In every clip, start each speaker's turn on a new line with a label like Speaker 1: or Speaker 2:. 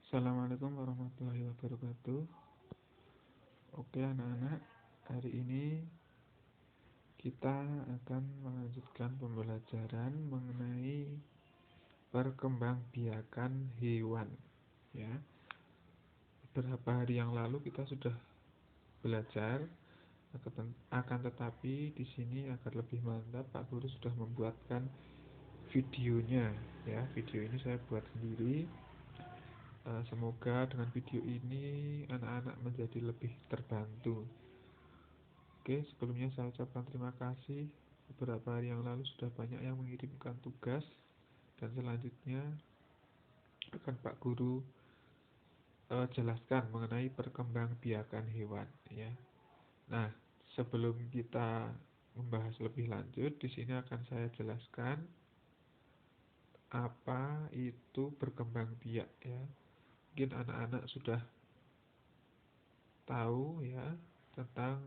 Speaker 1: Assalamualaikum warahmatullahi wabarakatuh. Oke anak-anak, hari ini kita akan melanjutkan pembelajaran mengenai perkembangbiakan hewan. Ya, beberapa hari yang lalu kita sudah belajar, akan tetapi di sini agar lebih mantap, Pak Guru sudah membuatkan videonya. Ya, video ini saya buat sendiri. Semoga dengan video ini anak-anak menjadi lebih terbantu. Oke, sebelumnya saya ucapkan terima kasih. Beberapa hari yang lalu sudah banyak yang mengirimkan tugas, dan selanjutnya akan Pak Guru jelaskan mengenai perkembangbiakan hewan. Ya. Nah, sebelum kita membahas lebih lanjut, di sini akan saya jelaskan apa itu berkembang biak. Ya. Mungkin anak-anak sudah tahu ya tentang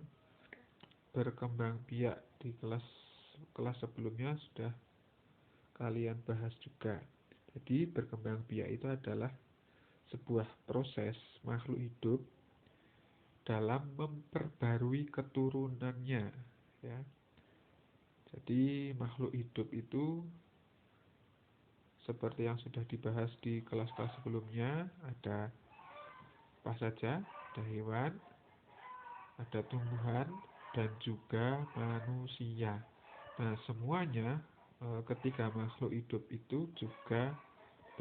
Speaker 1: berkembang biak di kelas sebelumnya sudah kalian bahas juga. Jadi berkembang biak itu adalah sebuah proses makhluk hidup dalam memperbarui keturunannya, ya. Jadi makhluk hidup itu seperti yang sudah dibahas di kelas-kelas sebelumnya, ada apa saja? Ada hewan, ada tumbuhan, dan juga manusia. Nah, semuanya ketiga makhluk hidup itu juga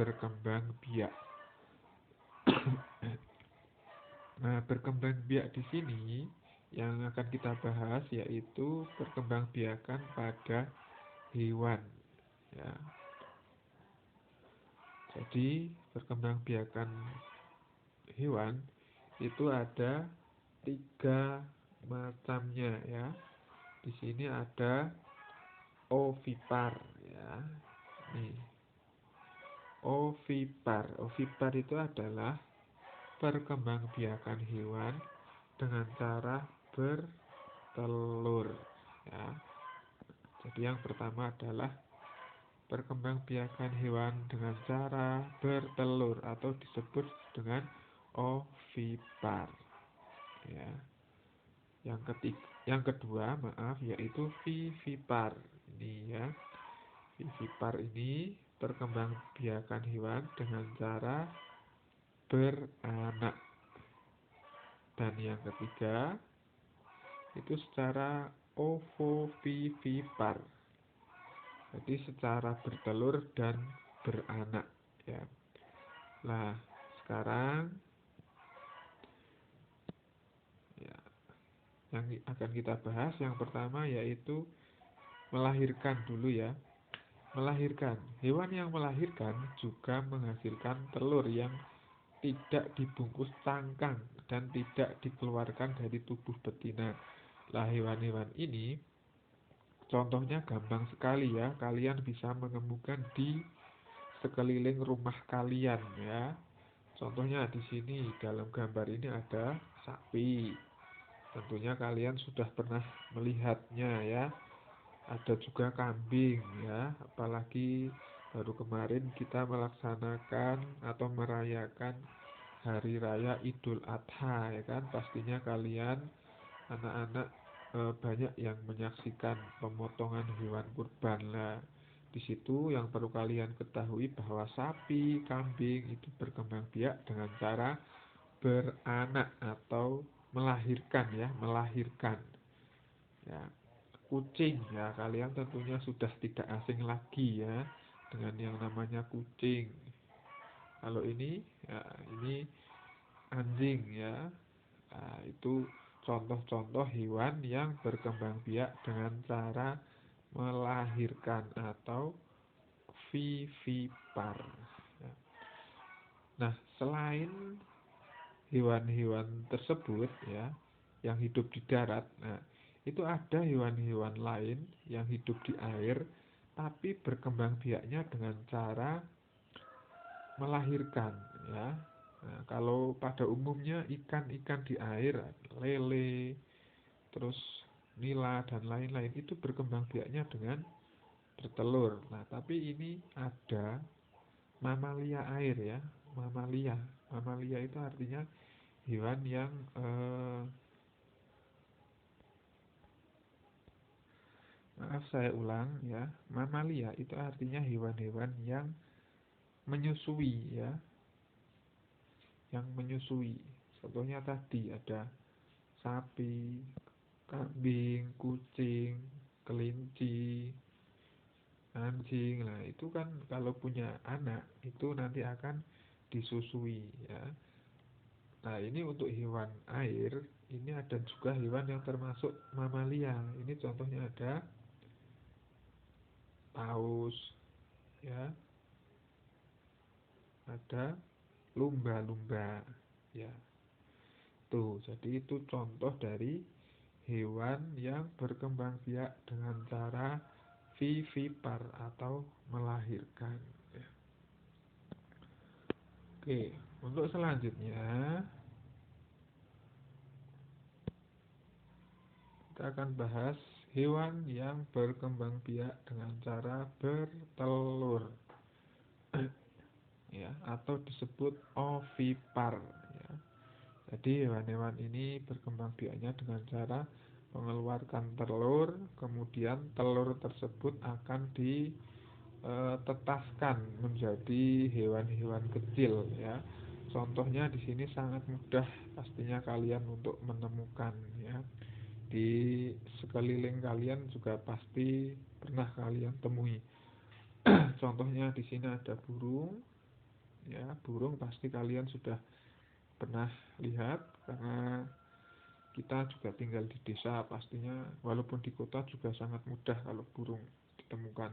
Speaker 1: berkembang biak. Nah, berkembang biak di sini yang akan kita bahas yaitu perkembangbiakan pada hewan. Ya. Jadi, perkembangbiakan hewan itu ada 3 macamnya ya. Di sini ada ovipar ya. Nih, ovipar. Ovipar itu adalah perkembangbiakan hewan dengan cara bertelur ya. Jadi yang pertama adalah perkembangbiakan hewan dengan cara bertelur atau disebut dengan ovipar ya. Yang kedua, yaitu vivipar. Ini ya. Vivipar ini perkembangbiakan hewan dengan cara beranak. Dan yang ketiga itu secara ovovivipar. Jadi secara bertelur dan beranak ya. Nah, sekarang ya, yang akan kita bahas yang pertama yaitu melahirkan dulu ya. Melahirkan. Hewan yang melahirkan juga menghasilkan telur yang tidak dibungkus cangkang dan tidak dikeluarkan dari tubuh betina. Lah, hewan-hewan ini contohnya gampang sekali ya. Kalian bisa menemukan di sekeliling rumah kalian ya. Contohnya di sini dalam gambar ini ada sapi. Tentunya kalian sudah pernah melihatnya ya. Ada juga kambing ya, apalagi baru kemarin kita melaksanakan atau merayakan hari raya Idul Adha ya kan. Pastinya kalian anak-anak banyak yang menyaksikan pemotongan hewan kurban lah. Di situ yang perlu kalian ketahui bahwa sapi, kambing itu berkembang biak dengan cara beranak atau melahirkan ya, melahirkan. Ya, kucing ya, kalian tentunya sudah tidak asing lagi ya dengan yang namanya kucing. Kalau ini ya, ini anjing ya. Nah, itu contoh-contoh hewan yang berkembang biak dengan cara melahirkan atau vivipar. Ya. Nah, selain hewan-hewan tersebut ya, yang hidup di darat, nah itu ada hewan-hewan lain yang hidup di air, tapi berkembang biaknya dengan cara melahirkan ya. Nah, kalau pada umumnya ikan-ikan di air, lele, terus nila dan lain-lain itu berkembang biaknya dengan bertelur. Nah, tapi ini ada mamalia air ya. mamalia. Mamalia itu artinya hewan yang maaf saya ulang ya, mamalia itu artinya hewan-hewan yang menyusui ya, yang menyusui. Contohnya tadi ada sapi, kambing, kucing, kelinci, anjing. Nah, itu kan kalau punya anak itu nanti akan disusui ya. Nah, ini untuk hewan air, ini ada juga hewan yang termasuk mamalia. Ini contohnya ada paus ya, ada lumba-lumba ya. Tuh, jadi itu contoh dari hewan yang berkembang biak dengan cara vivipar atau melahirkan ya. Oke, untuk selanjutnya kita akan bahas hewan yang berkembang biak dengan cara bertelur ya, atau disebut ovipar ya. Jadi hewan-hewan ini berkembang biaknya dengan cara mengeluarkan telur, kemudian telur tersebut akan ditetaskan menjadi hewan-hewan kecil ya. Contohnya di sini sangat mudah pastinya kalian untuk menemukan ya. Di sekeliling kalian juga pasti pernah kalian temui. Contohnya di sini ada burung ya, burung pasti kalian sudah pernah lihat karena kita juga tinggal di desa, pastinya walaupun di kota juga sangat mudah kalau burung ditemukan.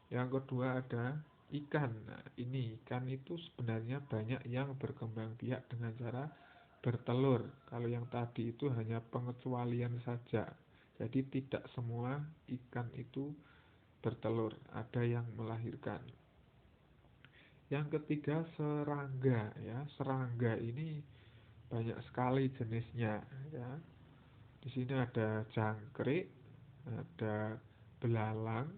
Speaker 1: Yang kedua ada ikan. Nah, ini ikan itu sebenarnya banyak yang berkembang biak dengan cara bertelur. Kalau yang tadi itu hanya pengecualian saja. Jadi tidak semua ikan itu bertelur, ada yang melahirkan. Yang ketiga serangga ya. Serangga ini banyak sekali jenisnya ya. Di sini ada jangkrik, ada belalang,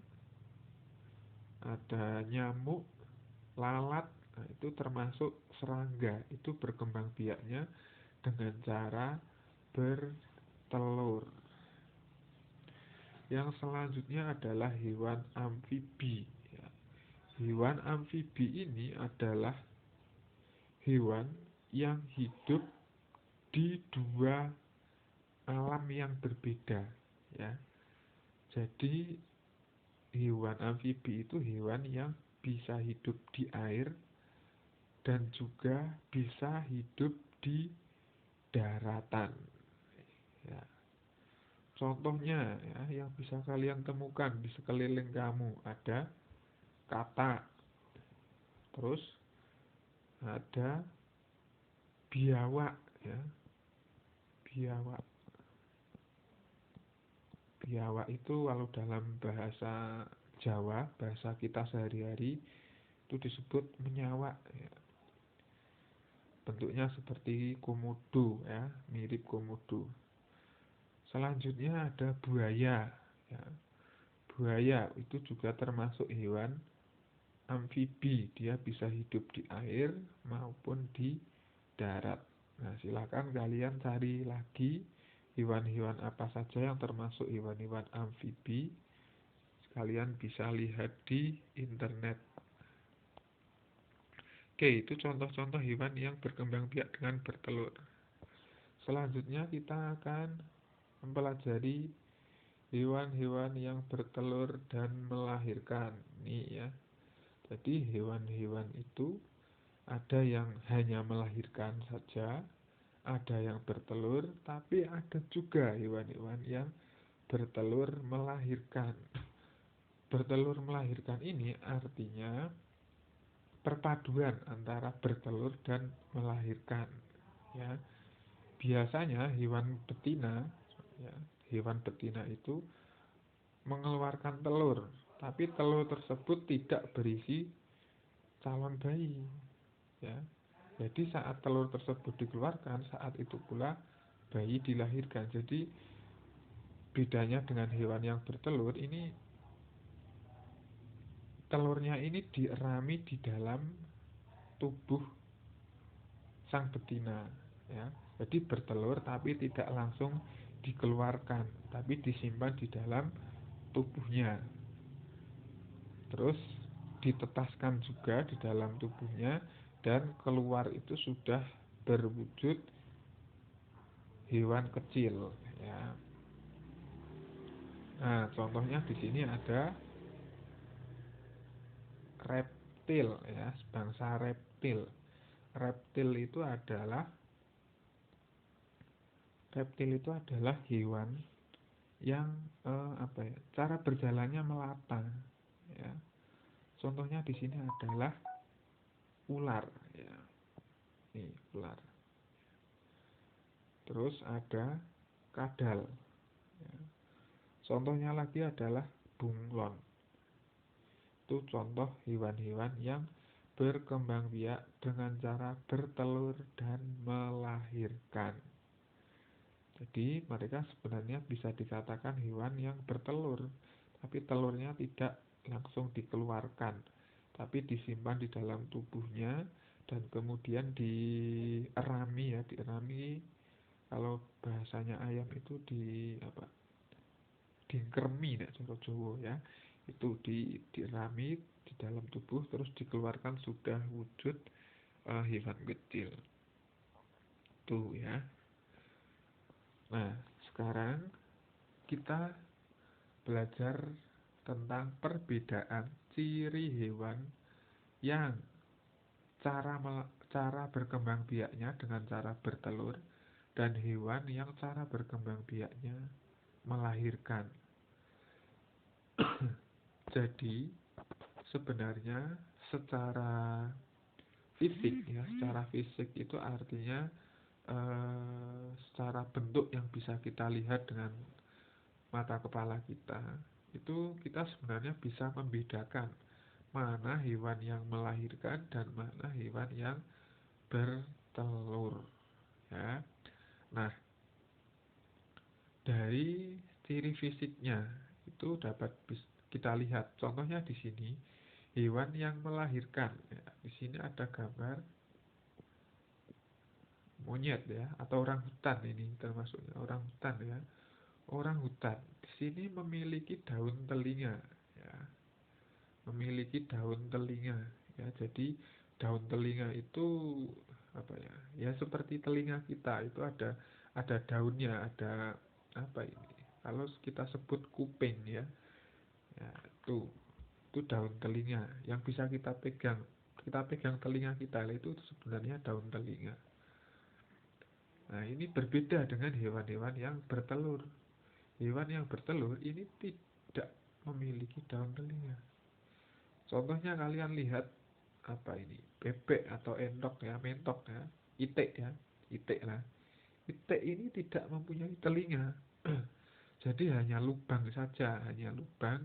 Speaker 1: ada nyamuk, lalat. Nah, itu termasuk serangga. Itu berkembang biaknya dengan cara bertelur. Yang selanjutnya adalah hewan amfibi ya. Hewan amfibi ini adalah hewan yang hidup di dua alam yang berbeda ya. Jadi hewan amfibi itu hewan yang bisa hidup di air dan juga bisa hidup di daratan ya. Contohnya ya, yang bisa kalian temukan di sekeliling kamu ada katak, terus ada biawak ya. Biawak. Biawak itu kalau dalam bahasa Jawa, bahasa kita sehari-hari itu disebut menyawak ya. Bentuknya seperti komodo ya, mirip komodo. Selanjutnya ada buaya ya. Buaya itu juga termasuk hewan amfibi, dia bisa hidup di air maupun di darat. Nah, silakan kalian cari lagi hewan-hewan apa saja yang termasuk hewan-hewan amfibi. Kalian bisa lihat di internet. Oke, itu contoh-contoh hewan yang berkembang biak dengan bertelur. Selanjutnya kita akan mempelajari hewan-hewan yang bertelur dan melahirkan. Nih ya. Jadi hewan-hewan itu ada yang hanya melahirkan saja, ada yang bertelur, tapi ada juga hewan-hewan yang bertelur melahirkan. Bertelur melahirkan ini artinya perpaduan antara bertelur dan melahirkan ya. Biasanya hewan betina ya, hewan betina itu mengeluarkan telur, tapi telur tersebut tidak berisi calon bayi ya. Jadi saat telur tersebut dikeluarkan, saat itu pula bayi dilahirkan. Jadi bedanya dengan hewan yang bertelur ini, telurnya ini dierami di dalam tubuh sang betina, ya. Jadi bertelur tapi tidak langsung dikeluarkan, tapi disimpan di dalam tubuhnya. Terus ditetaskan juga di dalam tubuhnya dan keluar itu sudah berwujud hewan kecil, ya. Nah, contohnya di sini ada reptil, ya, bangsa reptil. Reptil itu adalah hewan yang cara berjalannya melata, ya. Contohnya di sini adalah ular, ya. Ini ular. Terus ada kadal, ya. Contohnya lagi adalah bunglon. Itu contoh hewan-hewan yang berkembang biak dengan cara bertelur dan melahirkan. Jadi mereka sebenarnya bisa dikatakan hewan yang bertelur, tapi telurnya tidak langsung dikeluarkan, tapi disimpan di dalam tubuhnya dan kemudian dierami, ya, dierami. Kalau bahasanya ayam itu dikremi, nek cara Jawa, ya. Itu dirami di dalam tubuh terus dikeluarkan sudah wujud hewan kecil. Tuh, ya. Nah, sekarang kita belajar tentang perbedaan ciri hewan yang cara berkembang biaknya dengan cara bertelur dan hewan yang cara berkembang biaknya melahirkan. Jadi sebenarnya secara fisik, ya, secara fisik itu artinya secara bentuk yang bisa kita lihat dengan mata kepala kita, itu kita sebenarnya bisa membedakan mana hewan yang melahirkan dan mana hewan yang bertelur, ya. Nah, dari ciri fisiknya itu dapat kita lihat. Contohnya di sini hewan yang melahirkan, ya. Di sini ada gambar monyet, ya, atau orang hutan, ini termasuknya orang hutan, ya. Orang hutan di sini memiliki daun telinga, ya. Memiliki daun telinga, ya. Jadi daun telinga itu apa ya? Ya seperti telinga kita itu ada daunnya, ada apa ini? Kalau kita sebut kuping, ya. Ya, itu daun telinga yang bisa kita pegang. Kita pegang telinga kita, itu sebenarnya daun telinga. Nah, ini berbeda dengan hewan-hewan yang bertelur. Hewan yang bertelur ini tidak memiliki daun telinga. Contohnya kalian lihat apa ini? Bebek atau endok, ya, mentok, ya, itik, ya, itik lah. Itik ini tidak mempunyai telinga. Jadi hanya lubang saja, hanya lubang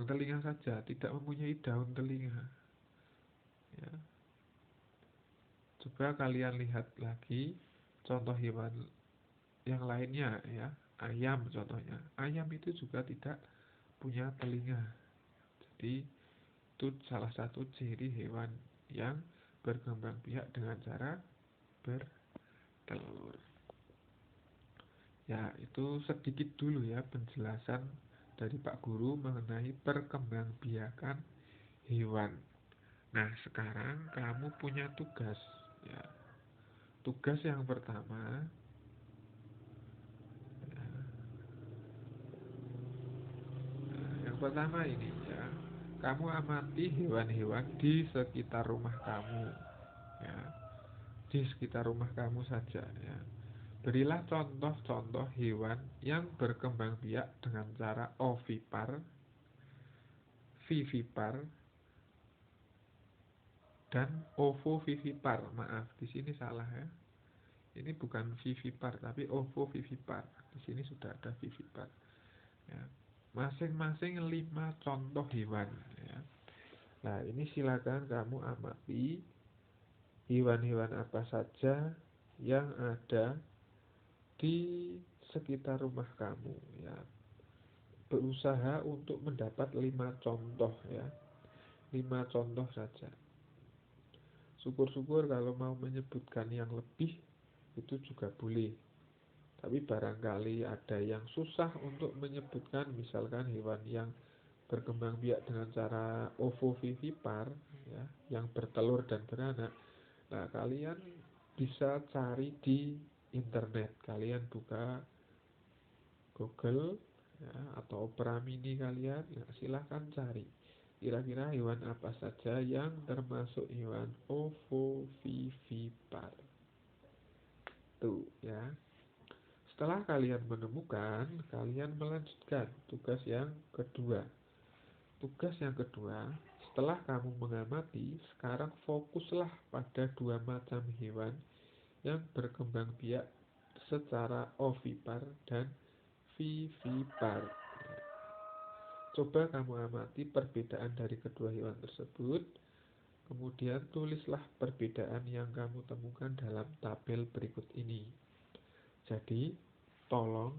Speaker 1: telinga saja, tidak mempunyai daun telinga. Ya. Coba kalian lihat lagi contoh hewan yang lainnya, ya. Ayam contohnya. Ayam itu juga tidak punya telinga. Jadi itu salah satu ciri hewan yang berkembang biak dengan cara bertelur. Ya, itu sedikit dulu, ya, penjelasan dari Pak Guru mengenai perkembangbiakan hewan. Nah, sekarang kamu punya tugas, ya. Tugas yang pertama, ya, yang pertama ini, ya, kamu amati hewan-hewan di sekitar rumah kamu, ya, di sekitar rumah kamu saja, ya. Berilah contoh-contoh hewan yang berkembang biak dengan cara ovipar, vivipar, dan ovovivipar. Maaf, di sini salah, ya. Ini bukan vivipar tapi ovovivipar. Di sini sudah ada vivipar. Ya. Masing-masing 5 contoh hewan, ya. Nah, ini silakan kamu amati hewan-hewan apa saja yang ada di sekitar rumah kamu, ya. Berusaha untuk mendapat 5 contoh, ya. 5 contoh saja. Syukur-syukur kalau mau menyebutkan yang lebih itu juga boleh. Tapi barangkali ada yang susah untuk menyebutkan, misalkan hewan yang berkembang biak dengan cara ovovivipar, ya, yang bertelur dan beranak. Nah, kalian bisa cari di internet. Kalian buka Google, ya, atau Opera Mini kalian, ya, silahkan cari. Kira-kira hewan apa saja yang termasuk hewan ovovivipar. Tuh, ya. Setelah kalian menemukan, kalian melanjutkan tugas yang kedua. Tugas yang kedua, setelah kamu mengamati, sekarang fokuslah pada dua macam hewan yang berkembang biak secara ovipar dan vivipar. Coba kamu amati perbedaan dari kedua hewan tersebut, kemudian tulislah perbedaan yang kamu temukan dalam tabel berikut ini. Jadi, tolong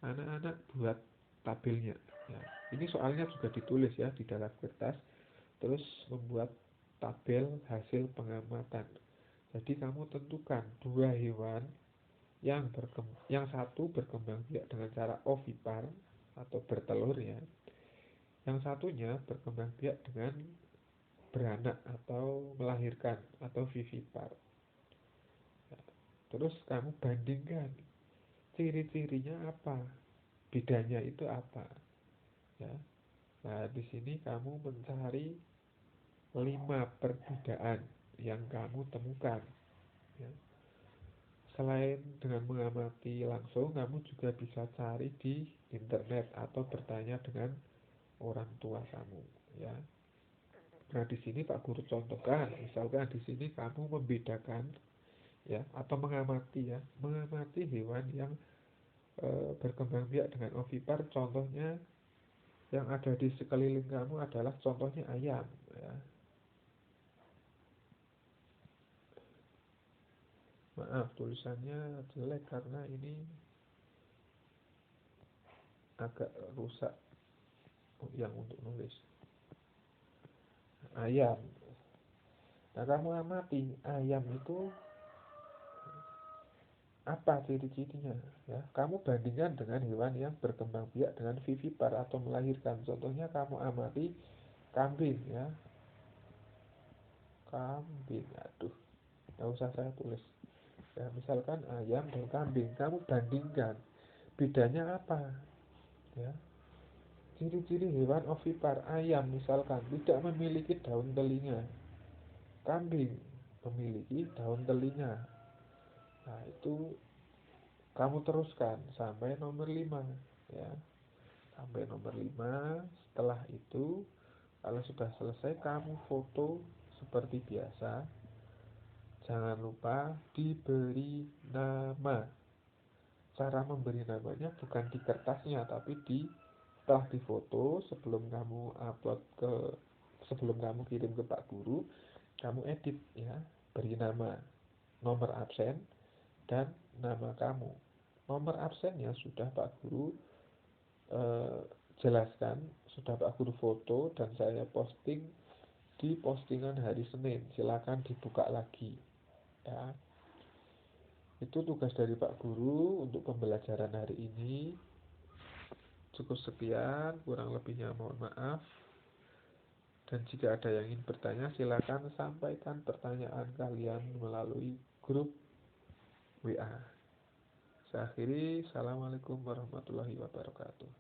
Speaker 1: anak-anak buat tabelnya. Ya, ini soalnya juga ditulis ya di dalam kertas, terus membuat tabel hasil pengamatan. Jadi kamu tentukan dua hewan yang satu berkembang biak dengan cara ovipar atau bertelur ya, yang satunya berkembang biak dengan beranak atau melahirkan atau vivipar. Terus kamu bandingkan ciri-cirinya apa, bedanya itu apa, ya. Nah, di sini kamu mencari 5 perbedaan yang kamu temukan, ya. Selain dengan mengamati langsung, kamu juga bisa cari di internet atau bertanya dengan orang tua kamu, ya. Nah, di sini Pak Guru contohkan, misalkan di sini kamu membedakan, ya, atau mengamati hewan yang berkembang biak dengan ovipar. Contohnya yang ada di sekeliling kamu adalah contohnya ayam, ya. Maaf tulisannya jelek karena ini agak rusak yang untuk nulis. Ayam. Nah, kamu amati ayam itu apa ciri-cirinya, ya. Kamu bandingkan dengan hewan yang berkembang biak dengan vivipar atau melahirkan. Contohnya kamu amati kambing, ya. Kambing, aduh, nggak usah saya tulis. Ya, misalkan ayam dan kambing, kamu bandingkan bedanya apa, ya. Ciri-ciri hewan ovipar, ayam misalkan tidak memiliki daun telinga, kambing memiliki daun telinga. Nah, itu kamu teruskan sampai nomor 5, ya. Sampai nomor 5. Setelah itu, kalau sudah selesai, kamu foto seperti biasa. Jangan lupa diberi nama. Cara memberi namanya bukan di kertasnya, tapi setelah difoto, sebelum kamu kirim ke Pak Guru, kamu edit, ya. Beri nama, nomor absen, dan nama kamu. Nomor absennya sudah Pak Guru jelaskan, sudah Pak Guru foto dan saya posting di postingan hari Senin. Silakan dibuka lagi, ya. Itu tugas dari Pak Guru untuk pembelajaran hari ini. Cukup sekian, kurang lebihnya mohon maaf. Dan jika ada yang ingin bertanya, silakan sampaikan pertanyaan kalian melalui grup WA. Saya akhiri, Assalamualaikum warahmatullahi wabarakatuh.